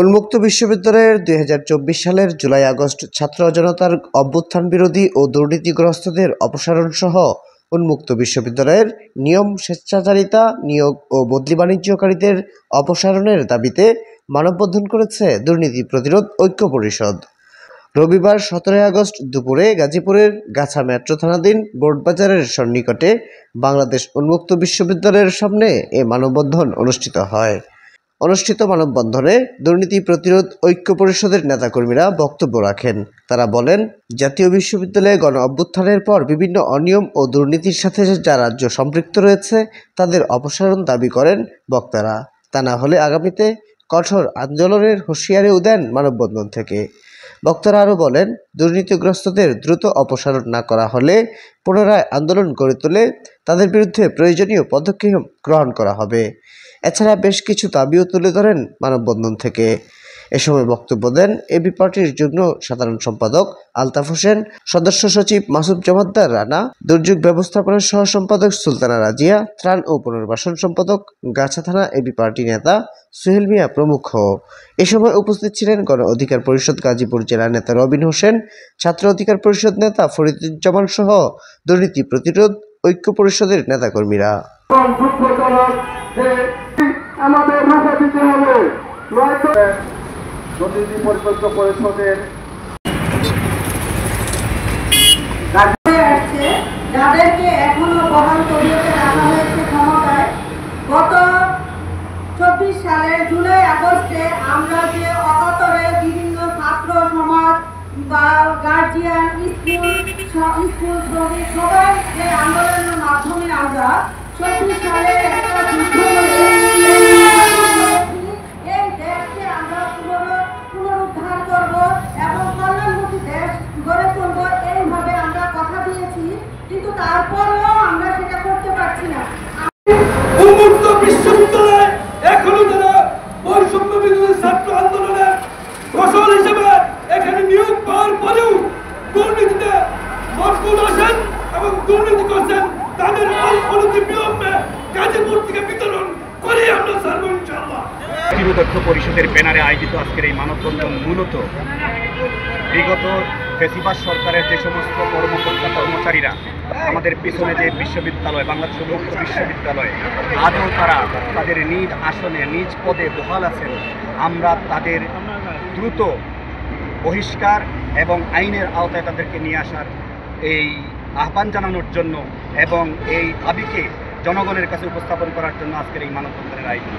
উন্মুক্ত বিশ্ববিদ্যালয়ের ২০২৪ সালের জুলাই-আগস্ট ছাত্র জনতার অভ্যুত্থান বিরোধী ও দুর্নীতিগ্রস্তদের অপসারণ সহ উন্মুক্ত বিশ্ববিদ্যালয়ের নিয়ম স্বেচ্ছাচারিতা, নিয়োগ ও বদলি বাণিজ্যকারীদের অপসারণের দাবিতে মানববন্ধন করেছে দুর্নীতি প্রতিরোধ ঐক্য পরিষদ। রবিবার ১৭ আগস্ট দুপুরে গাজীপুরের গাছা মেট্রো থানাধীন বোর্ডবাজারের সন্নিকটে বাংলাদেশ উন্মুক্ত বিশ্ববিদ্যালয়ের সামনে এ মানববন্ধন অনুষ্ঠিত হয়। অনুষ্ঠিত মানববন্ধনে দুর্নীতি প্রতিরোধ ঐক্য পরিষদের নেতাকর্মীরা বক্তব্য রাখেন। তারা বলেন, জাতীয় বিশ্ববিদ্যালয়ে গণ অভ্যুত্থানের পর বিভিন্ন অনিয়ম ও দুর্নীতির সাথে যা রাজ্য সম্পৃক্ত রয়েছে তাদের অপসারণ দাবি করেন বক্তারা। তা না হলে আগামীতে কঠোর আন্দোলনের হুঁশিয়ারিও দেন মানববন্ধন থেকে। বক্তারা আরও বলেন, দুর্নীতিগ্রস্তদের দ্রুত অপসারণ না করা হলে পুনরায় আন্দোলন গড়ে তুলে তাদের বিরুদ্ধে প্রয়োজনীয় পদক্ষেপ গ্রহণ করা হবে। এছাড়া বেশ কিছু দাবিও তুলে ধরেন মানববন্ধন থেকে। এ সময় বক্তব্য দেন এবি পার্টির যুগ্ম সাধারণ সম্পাদক আলতাফ হোসেন, সদস্য সচিব মাসুদ জমাদ্দার রানা, দুর্যোগ ব্যবস্থাপনার সহ সম্পাদক সুলতানা রাজিয়া, ত্রাণ ও পুনর্বাসন সম্পাদক গাছা থানা এবি পার্টি নেতা সোহেল মিয়া প্রমুখ। এ সময় উপস্থিত ছিলেন গণ অধিকার পরিষদ গাজীপুর জেলা নেতা রবিন হোসেন, ছাত্র অধিকার পরিষদ নেতা ফরিদুজ্জামান সহ দুর্নীতি প্রতিরোধ ঐক্য পরিষদের নেতাকর্মীরা। আমাদের রুখে দিতে হবে, নয়তো দুর্নীতি পরিচালিত পরিষদের যাদেরকে এখনো বহাল তবিয়তে রাখা হয়েছে ক্ষমতায়। গত ২৪ সালের জুলাই আগস্টে আমরা যে অকাতরে বিভিন্ন ছাত্র সমাজ বা গার্জিয়ান, স্কুল শ্রমিক সবাই যে আন্দোলনের মাধ্যমে আমরা ২৪ সালে একটা যুদ্ধ এই দেশকে আমরা পুনরুদ্ধার করব এবং কল্যাণমুখী দেশ গড়ে তুলব, এইভাবে আমরা কথা দিয়েছি, কিন্তু তারপরেও আমরা সেটা করতে পারছি না। উন্মুক্ত বিশ্ববিদ্যালয়ে এখনো যারা বৈষম্য বিরোধী ছাত্র আন্দোলনের ফসল হিসেবে এখানে নিয়োগ পাওয়ার পরেও দুর্নীতিতে মশগুল আছেন এবং দুর্নীতি করছেন, তাদের অনতি বিলম্বে গাজীপুর থেকে বিতরণ করে আমরা ছাড়ব ইনশাআল্লাহ। প্রতিরোধ ঐক্য পরিষদের ব্যানারে আয়োজিত আজকের এই মানববন্ধন মূলত বিগত ফ্যাসিবাদ সরকারের যে সমস্ত কর্মকর্তা কর্মচারীরা আমাদের পিছনে যে বিশ্ববিদ্যালয়, বাংলাদেশ উন্মুক্ত বিশ্ববিদ্যালয়, আজও তারা তাদের নিজ আসনে নিজ পদে বহাল আছেন, আমরা তাদের দ্রুত বহিষ্কার এবং আইনের আওতায় তাদেরকে নিয়ে আসার এই আহ্বান জানানোর জন্য এবং এই দাবিকে জনগণের কাছে উপস্থাপন করার জন্য আজকের এই মানববন্ধনের আয়োজন।